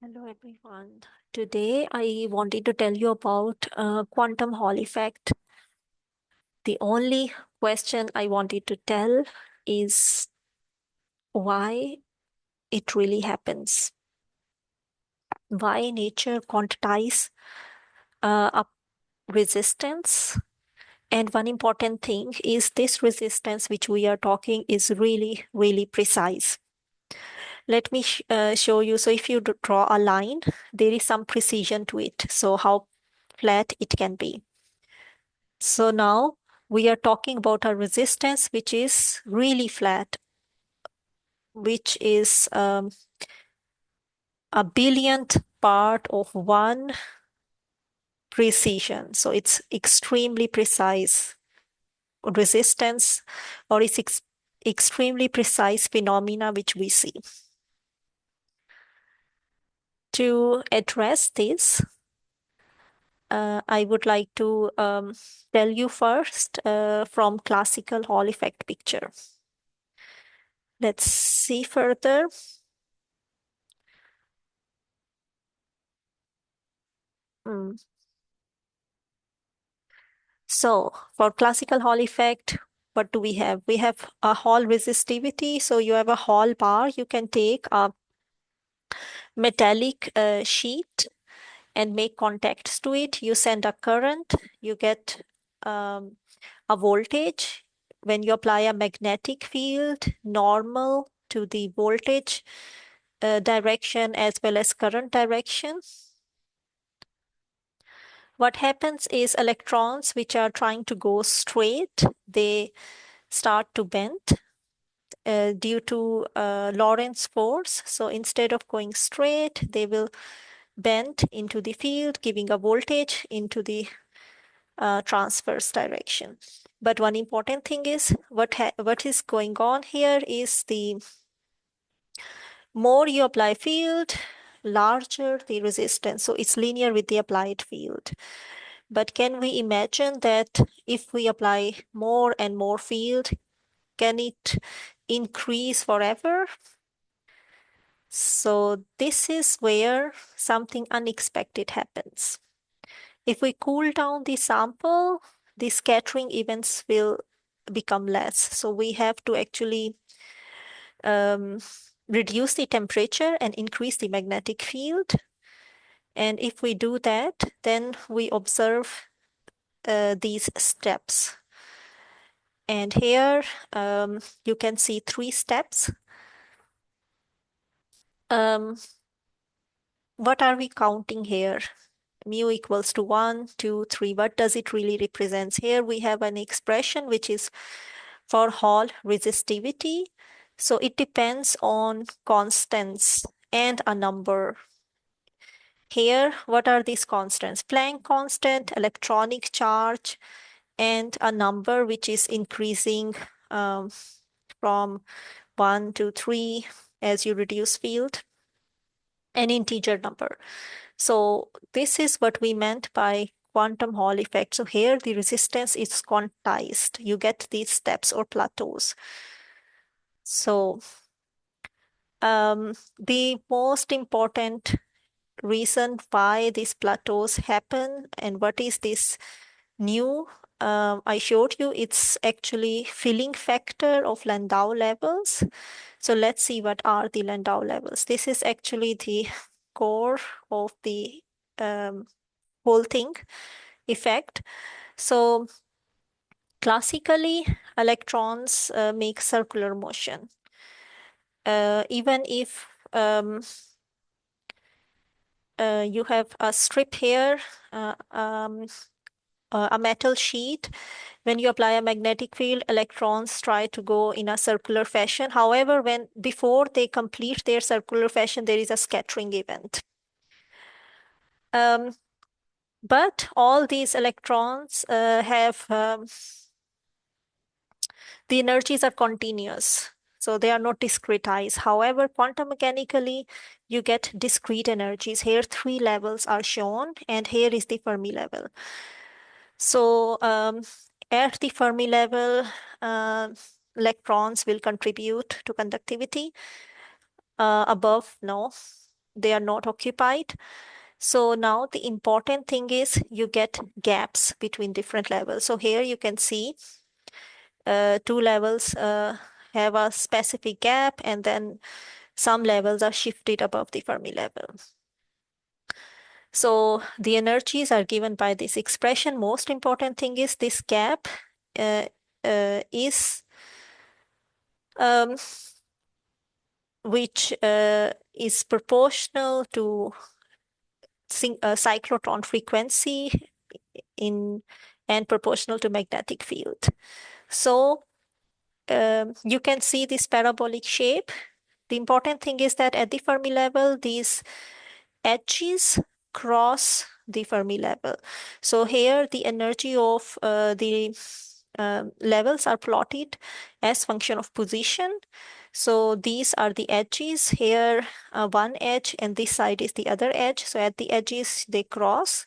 Hello everyone. Today I wanted to tell you about quantum Hall effect. The only question I wanted to tell is why it really happens. Why nature quantize a resistance. And one important thing is this resistance which we are talking is really, really precise. Let me show you. So if you draw a line, there is some precision to it. So how flat it can be. So now we are talking about a resistance which is really flat, which is a billionth part of one precision. So it's extremely precise resistance, or it's extremely precise phenomena which we see. To address this, I would like to tell you first from classical Hall effect picture. Let's see further. So for classical Hall effect, what do we have? We have a Hall resistivity. So you have a Hall bar. You can take a metallic sheet and make contacts to it. You send a current, you get a voltage. When you apply a magnetic field normal to the voltage direction as well as current direction, what happens is electrons which are trying to go straight, they start to bend due to Lorentz force. So instead of going straight, they will bend into the field, giving a voltage into the transverse direction. But one important thing is what is going on here is the more you apply field, larger the resistance. So it's linear with the applied field. But can we imagine that if we apply more and more field, can it increase forever? So this is where something unexpected happens. If we cool down the sample, the scattering events will become less. So we have to actually reduce the temperature and increase the magnetic field. And if we do that, then we observe these steps. And here you can see 3 steps. What are we counting here? Mu equals to 1, 2, 3. What does it really represent? Here we have an expression which is for Hall resistivity. So it depends on constants and a number. Here, what are these constants? Planck constant, electronic charge, and a number which is increasing from 1 to 3 as you reduce field, an integer number. So this is what we meant by quantum Hall effect. So here the resistance is quantized. You get these steps or plateaus. So the most important reason why these plateaus happen and what is this new, I showed you, it's actually filling factor of Landau levels. So let's see what are the Landau levels. This is actually the core of the whole thing effect. So classically, electrons make circular motion. Even if you have a strip here, a metal sheet, when you apply a magnetic field, electrons try to go in a circular fashion. However, before they complete their circular fashion, there is a scattering event. But all these electrons have the energies are continuous. So they are not discretized. However, quantum mechanically, you get discrete energies. Here, 3 levels are shown, and here is the Fermi level. So at the Fermi level, electrons will contribute to conductivity. Above, no. they are not occupied. So now the important thing is you get gaps between different levels. So here you can see two levels have a specific gap, and then some levels are shifted above the Fermi level. So the energies are given by this expression. Most important thing is this gap is which is proportional to cyclotron frequency and proportional to magnetic field. So you can see this parabolic shape. The important thing is that at the Fermi level, these edges cross the Fermi level. So here the energy of the levels are plotted as function of position. So these are the edges. Here one edge and this side is the other edge. So at the edges they cross.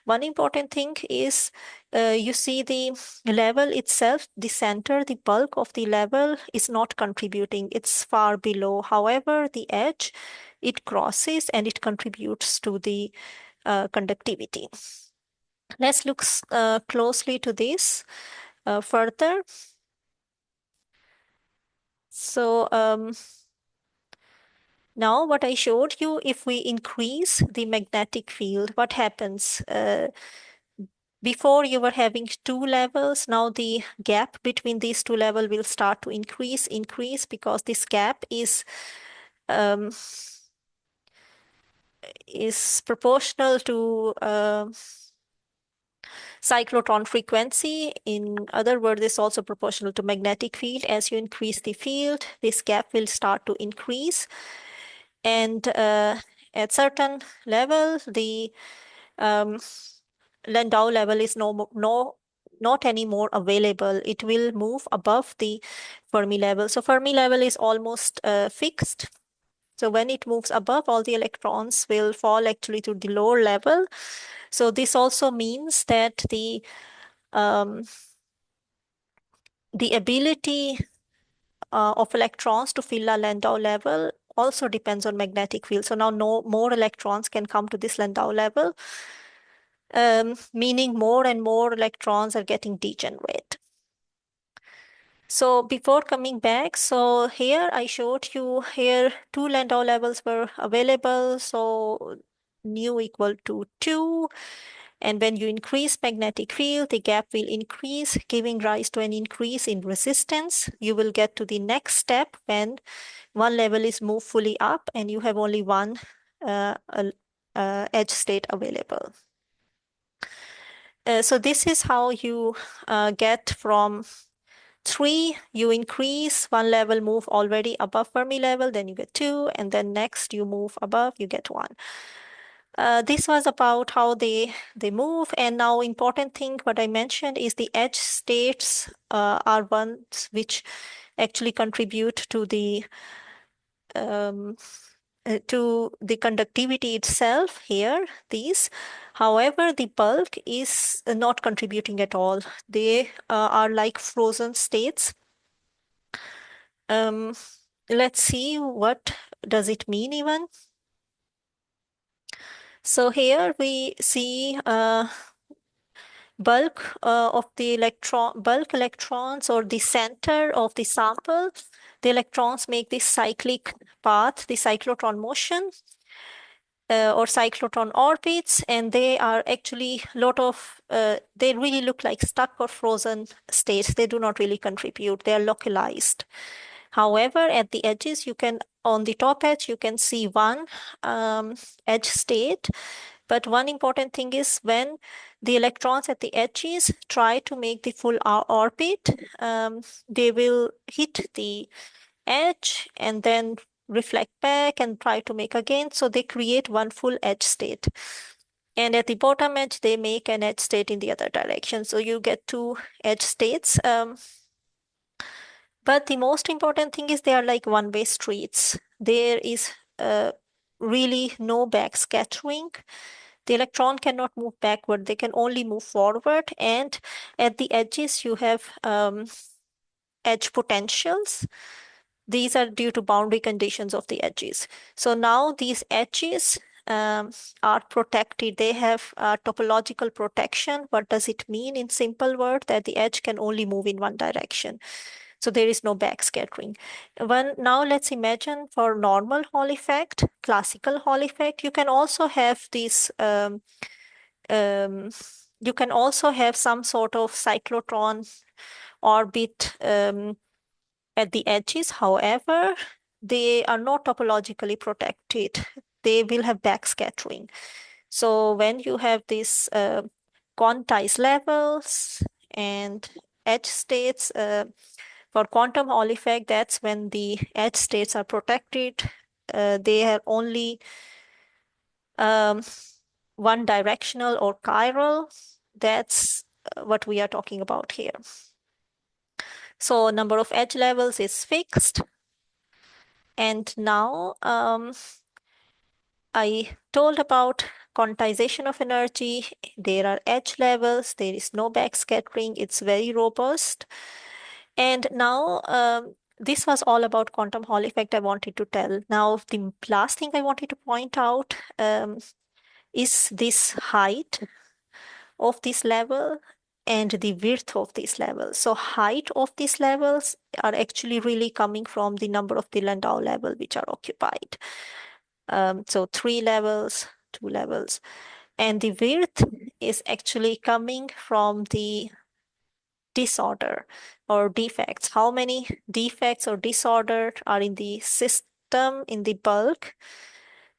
One important thing is you see the level itself, the center, the bulk of the level is not contributing. It's far below. However, the edge, it crosses and it contributes to the conductivity. Let's look closely to this further. So now what I showed you, if we increase the magnetic field, what happens? Before you were having two levels, now the gap between these two levels will start to increase because this gap is proportional to cyclotron frequency. In other words, it's also proportional to magnetic field. As you increase the field, this gap will start to increase. And at certain level, the Landau level is not anymore available. It will move above the Fermi level. So Fermi level is almost fixed. So when it moves above, all the electrons will fall actually to the lower level. So this also means that the ability of electrons to fill a Landau level also depends on magnetic field. So now no more electrons can come to this Landau level, meaning more and more electrons are getting degenerate. So before coming back, so here I showed you here two Landau levels were available. So nu equal to 2. And when you increase magnetic field, the gap will increase, giving rise to an increase in resistance. You will get to the next step when one level is moved fully up and you have only one edge state available. So this is how you get from 3, you increase one level, move already above Fermi level, then you get 2, and then next you move above, you get 1. This was about how they move. And now important thing what I mentioned is the edge states are ones which actually contribute to the conductivity itself here, these. However, the bulk is not contributing at all. They are like frozen states. Let's see what does it mean even. So here we see bulk of the bulk electrons, or the center of the sample. The electrons make this cyclic path, the cyclotron motion, or cyclotron orbits, and they are actually they really look like stuck or frozen states. They do not really contribute. They are localized. However, at the edges, on the top edge, you can see one edge state. But one important thing is when the electrons at the edges try to make the full orbit, they will hit the edge and then reflect back and try to make again. So they create one full edge state. And at the bottom edge, they make an edge state in the other direction. So you get two edge states. But the most important thing is they are like one-way streets. There is really no backscattering. The electron cannot move backward. They can only move forward. And at the edges, you have edge potentials. These are due to boundary conditions of the edges. So now these edges are protected. They have topological protection. What does it mean in simple word? That the edge can only move in one direction. So there is no backscattering. Now let's imagine for normal Hall effect, classical Hall effect, you can also have this, you can also have some sort of cyclotron orbit at the edges. However, they are not topologically protected. They will have backscattering. So when you have these quantized levels and edge states, for quantum Hall effect, that's when the edge states are protected. They are only one directional or chiral. That's what we are talking about here. So number of edge levels is fixed. And now I told about quantization of energy. There are edge levels. There is no backscattering. It's very robust. And now this was all about quantum Hall effect I wanted to tell. Now the last thing I wanted to point out is this height of this level and the width of this level. So height of these levels are actually really coming from the number of the Landau level which are occupied. So 3 levels, 2 levels. And the width is actually coming from the disorder or defects. How many defects or disorder are in the system, in the bulk?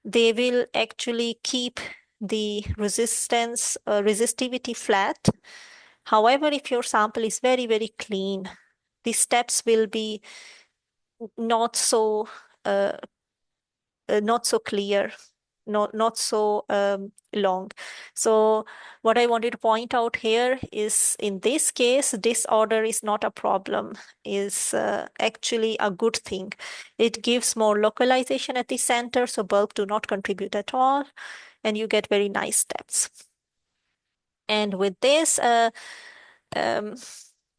They will actually keep the resistivity flat. However, if your sample is very, very clean, the steps will be not so clear, not so long. So what I wanted to point out here is, in this case, disorder is not a problem, is actually a good thing. It gives more localization at the center, so bulk do not contribute at all, and you get very nice steps. And with this, I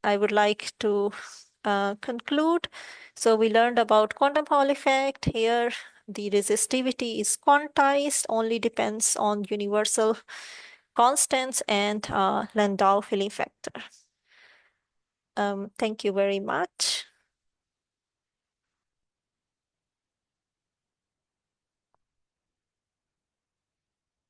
would like to conclude. So we learned about quantum Hall effect. Here, the resistivity is quantized, only depends on universal constants and Landau filling factor. Thank you very much.